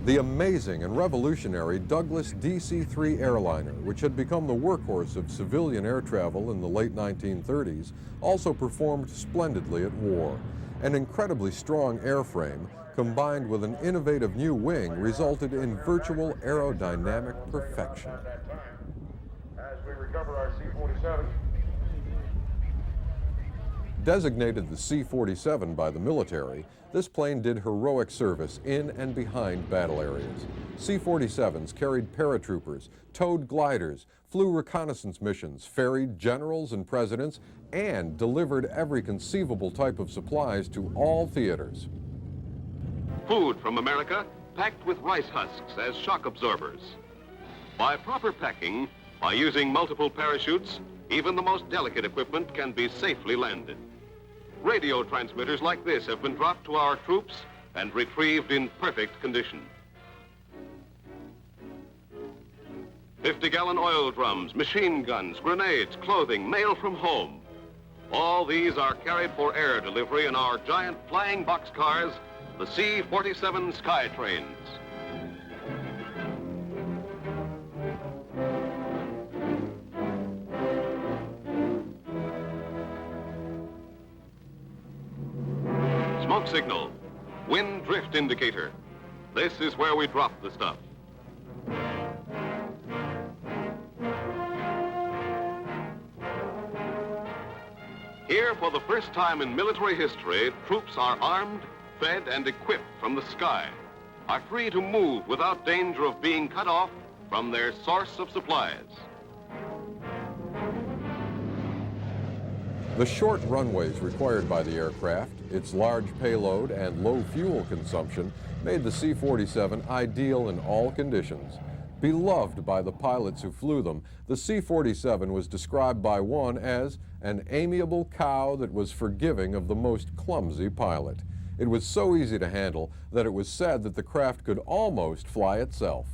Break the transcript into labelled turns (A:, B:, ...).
A: The amazing and revolutionary Douglas DC-3 airliner, which had become the workhorse of civilian air travel in the late 1930s, also performed splendidly at war. An incredibly strong airframe, combined with an innovative new wing, resulted in virtual aerodynamic perfection.
B: As we recover our C-47.
A: Designated the C-47 by the military, this plane did heroic service in and behind battle areas. C-47s carried paratroopers, towed gliders, flew reconnaissance missions, ferried generals and presidents, and delivered every conceivable type of supplies to all theaters.
C: Food from America packed with rice husks as shock absorbers. By proper packing, by using multiple parachutes, even the most delicate equipment can be safely landed. Radio transmitters like this have been dropped to our troops and retrieved in perfect condition. 50-gallon oil drums, machine guns, grenades, clothing, mail from home. All these are carried for air delivery in our giant flying boxcars, the C-47 Skytrains. Smoke signal, wind drift indicator. This is where we drop the stuff. Here, for the first time in military history, troops are armed, fed, and equipped from the sky, are free to move without danger of being cut off from their source of supplies.
A: The short runways required by the aircraft, its large payload and low fuel consumption made the C-47 ideal in all conditions. Beloved by the pilots who flew them, the C-47 was described by one as an amiable cow that was forgiving of the most clumsy pilot. It was so easy to handle that it was said that the craft could almost fly itself.